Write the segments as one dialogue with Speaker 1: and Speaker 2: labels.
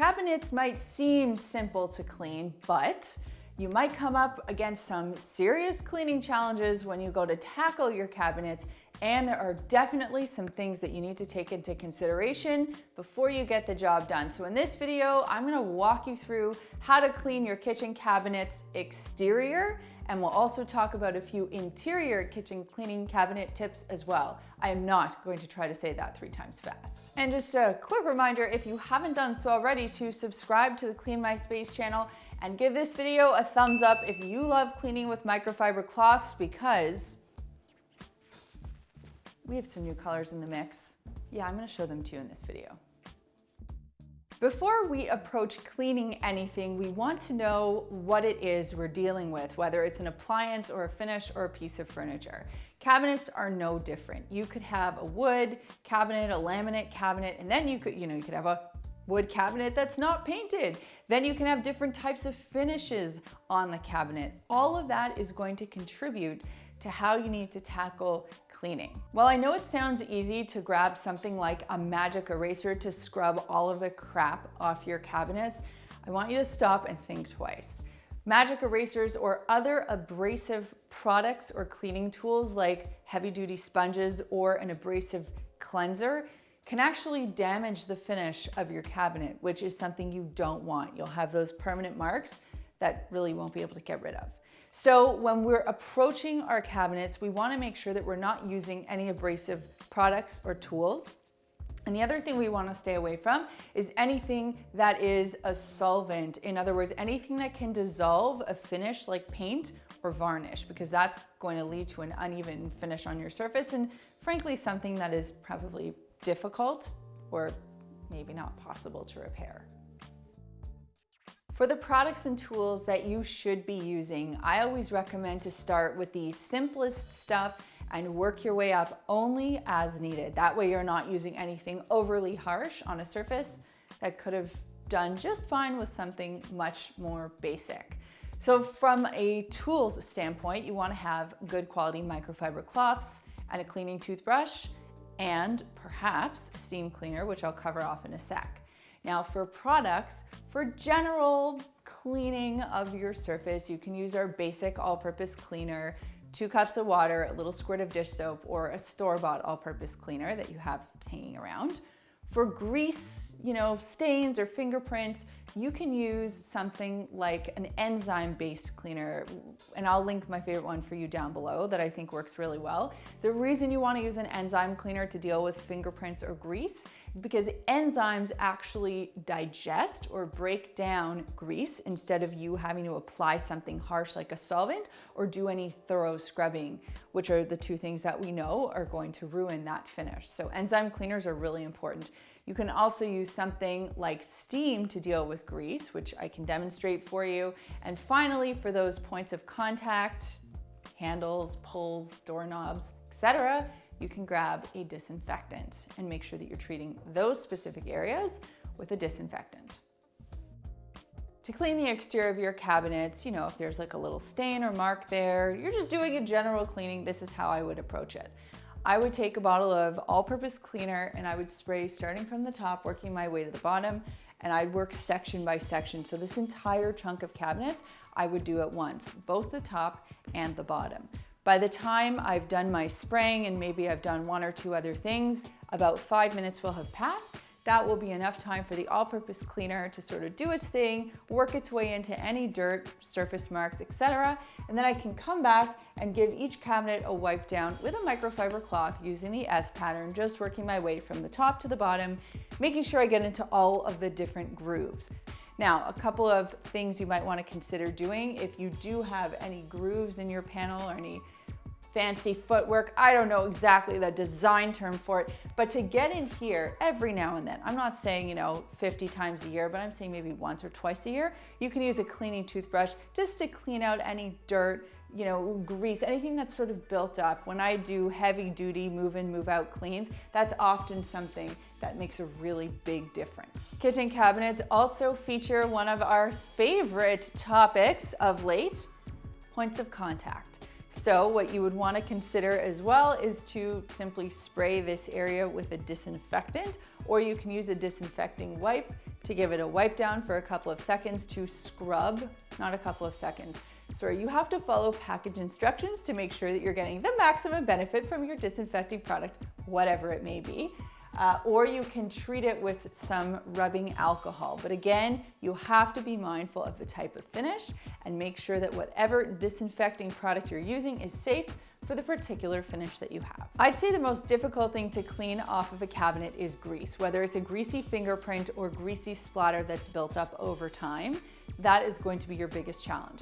Speaker 1: Cabinets might seem simple to clean, but you might come up against some serious cleaning challenges when you go to tackle your cabinets, and there are definitely some things that you need to take into consideration before you get the job done. So in this video, I'm gonna walk you through how to clean your kitchen cabinets exterior, and we'll also talk about a few interior kitchen cleaning cabinet tips as well. I am not going to try to say that 3 times fast. And just a quick reminder, if you haven't done so already, to subscribe to the Clean My Space channel and give this video a thumbs up if you love cleaning with microfiber cloths, because we have some new colors in the mix. Yeah, I'm gonna show them to you in this video. Before we approach cleaning anything, we want to know what it is we're dealing with, whether it's an appliance or a finish or a piece of furniture. Cabinets are no different. You could have a wood cabinet, a laminate cabinet, and then you could have a wood cabinet that's not painted. Then you can have different types of finishes on the cabinet. All of that is going to contribute to how you need to tackle cleaning. While I know it sounds easy to grab something like a magic eraser to scrub all of the crap off your cabinets, I want you to stop and think twice. Magic erasers or other abrasive products or cleaning tools like heavy-duty sponges or an abrasive cleanser can actually damage the finish of your cabinet, which is something you don't want. You'll have those permanent marks that really won't be able to get rid of. So when we're approaching our cabinets, we want to make sure that we're not using any abrasive products or tools. And the other thing we want to stay away from is anything that is a solvent. In other words, anything that can dissolve a finish like paint or varnish, because that's going to lead to an uneven finish on your surface, and frankly, something that is probably difficult or maybe not possible to repair. For the products and tools that you should be using, I always recommend to start with the simplest stuff and work your way up only as needed. That way you're not using anything overly harsh on a surface that could have done just fine with something much more basic. So from a tools standpoint, you want to have good quality microfiber cloths and a cleaning toothbrush, and perhaps a steam cleaner, which I'll cover off in a sec. Now for products, for general cleaning of your surface, you can use our basic all-purpose cleaner, 2 cups of water, a little squirt of dish soap, or a store-bought all-purpose cleaner that you have hanging around. For grease, stains or fingerprints, you can use something like an enzyme-based cleaner, and I'll link my favorite one for you down below that I think works really well. The reason you want to use an enzyme cleaner to deal with fingerprints or grease is because enzymes actually digest or break down grease instead of you having to apply something harsh like a solvent or do any thorough scrubbing, which are the 2 things that we know are going to ruin that finish. So enzyme cleaners are really important. You can also use something like steam to deal with grease, which I can demonstrate for you. And finally, for those points of contact, handles, pulls, doorknobs, etc., you can grab a disinfectant and make sure that you're treating those specific areas with a disinfectant. To clean the exterior of your cabinets, if there's like a little stain or mark there, you're just doing a general cleaning, this is how I would approach it. I would take a bottle of all-purpose cleaner and I would spray starting from the top, working my way to the bottom, and I'd work section by section. So this entire chunk of cabinets, I would do at once, both the top and the bottom. By the time I've done my spraying and maybe I've done 1 or 2 other things, about 5 minutes will have passed. That will be enough time for the all-purpose cleaner to sort of do its thing, work its way into any dirt, surface marks, etc. And then I can come back and give each cabinet a wipe down with a microfiber cloth using the S pattern, just working my way from the top to the bottom, making sure I get into all of the different grooves. Now, a couple of things you might want to consider doing if you do have any grooves in your panel or any fancy footwork. I don't know exactly the design term for it, but to get in here every now and then, I'm not saying, 50 times a year, but I'm saying maybe once or twice a year, you can use a cleaning toothbrush just to clean out any dirt, grease, anything that's sort of built up. When I do heavy duty move in, move out cleans, that's often something that makes a really big difference. Kitchen cabinets also feature one of our favorite topics of late, points of contact. So what you would want to consider as well is to simply spray this area with a disinfectant or you can use a disinfecting wipe to give it a wipe down for a couple of seconds to scrub, not a couple of seconds. Sorry, you have to follow package instructions to make sure that you're getting the maximum benefit from your disinfecting product, whatever it may be. Or you can treat it with some rubbing alcohol. But again, you have to be mindful of the type of finish and make sure that whatever disinfecting product you're using is safe for the particular finish that you have. I'd say the most difficult thing to clean off of a cabinet is grease, whether it's a greasy fingerprint or greasy splatter that's built up over time. That is going to be your biggest challenge.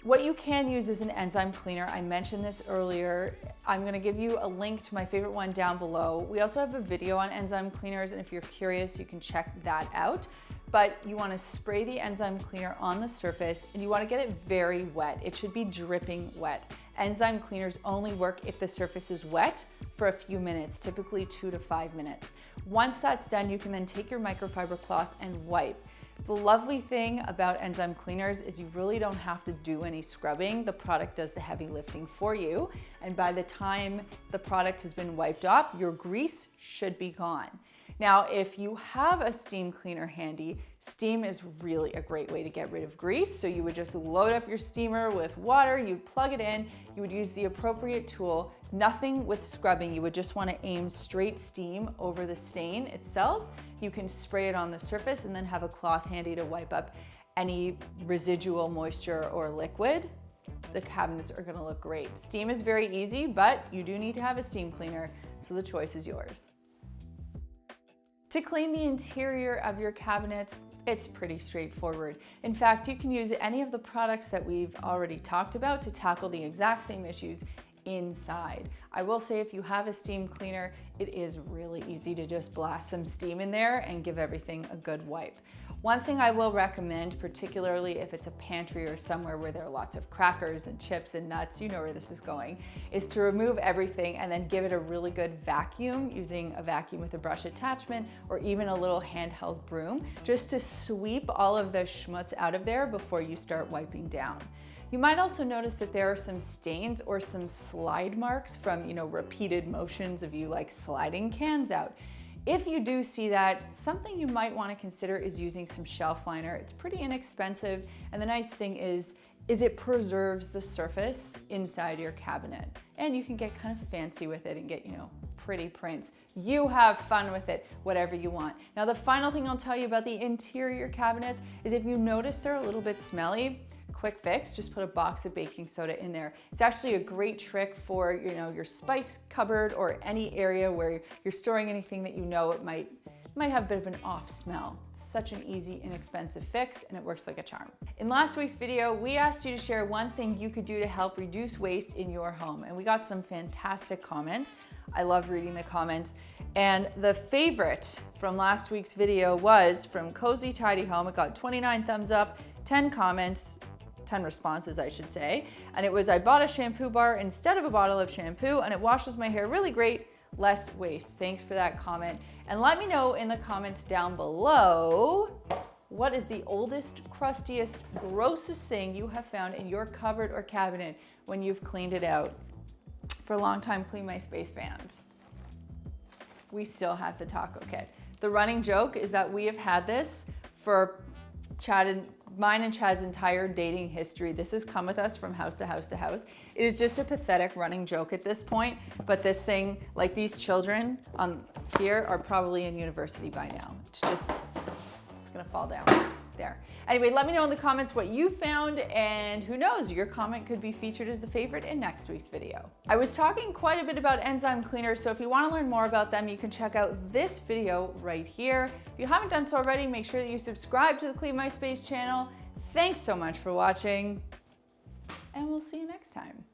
Speaker 1: What you can use is an enzyme cleaner. I mentioned this earlier. I'm gonna give you a link to my favorite one down below. We also have a video on enzyme cleaners, and if you're curious, you can check that out. But you wanna spray the enzyme cleaner on the surface, and you wanna get it very wet. It should be dripping wet. Enzyme cleaners only work if the surface is wet for a few minutes, typically 2 to 5 minutes. Once that's done, you can then take your microfiber cloth and wipe. The lovely thing about enzyme cleaners is you really don't have to do any scrubbing. The product does the heavy lifting for you. And by the time the product has been wiped off, your grease should be gone. Now, if you have a steam cleaner handy, steam is really a great way to get rid of grease. So you would just load up your steamer with water, you'd plug it in, you would use the appropriate tool, nothing with scrubbing. You would just want to aim straight steam over the stain itself. You can spray it on the surface and then have a cloth handy to wipe up any residual moisture or liquid. The cabinets are going to look great. Steam is very easy, but you do need to have a steam cleaner, so the choice is yours. To clean the interior of your cabinets, it's pretty straightforward. In fact, you can use any of the products that we've already talked about to tackle the exact same issues inside. I will say if you have a steam cleaner, it is really easy to just blast some steam in there and give everything a good wipe. One thing I will recommend, particularly if it's a pantry or somewhere where there are lots of crackers and chips and nuts, you know where this is going, is to remove everything and then give it a really good vacuum using a vacuum with a brush attachment or even a little handheld broom, just to sweep all of the schmutz out of there before you start wiping down. You might also notice that there are some stains or some slide marks from, repeated motions of you like sliding cans out. If you do see that, something you might want to consider is using some shelf liner. It's pretty inexpensive, and the nice thing is it preserves the surface inside your cabinet. And you can get kind of fancy with it and get, pretty prints. You have fun with it, whatever you want. Now, the final thing I'll tell you about the interior cabinets is if you notice they're a little bit smelly, quick fix, just put a box of baking soda in there. It's actually a great trick for, your spice cupboard or any area where you're storing anything that it might have a bit of an off smell. It's such an easy, inexpensive fix, and it works like a charm. In last week's video, we asked you to share one thing you could do to help reduce waste in your home, and we got some fantastic comments. I love reading the comments. And the favorite from last week's video was from Cozy Tidy Home. It got 29 thumbs up, 10 comments, 10 responses, I should say. And it was, I bought a shampoo bar instead of a bottle of shampoo, and it washes my hair really great, less waste. Thanks for that comment. And let me know in the comments down below, what is the oldest, crustiest, grossest thing you have found in your cupboard or cabinet when you've cleaned it out? For longtime Clean My Space fans, we still have the taco kit. The running joke is that we have had this for mine and Chad's entire dating history. This has come with us from house to house to house. It is just a pathetic running joke at this point, but this thing, like these children on here, are probably in university by now. It's gonna fall down there. Anyway, let me know in the comments what you found, and who knows, your comment could be featured as the favorite in next week's video. I was talking quite a bit about enzyme cleaners, so if you want to learn more about them, you can check out this video right here. If you haven't done so already, make sure that you subscribe to the Clean My Space channel. Thanks so much for watching, and we'll see you next time.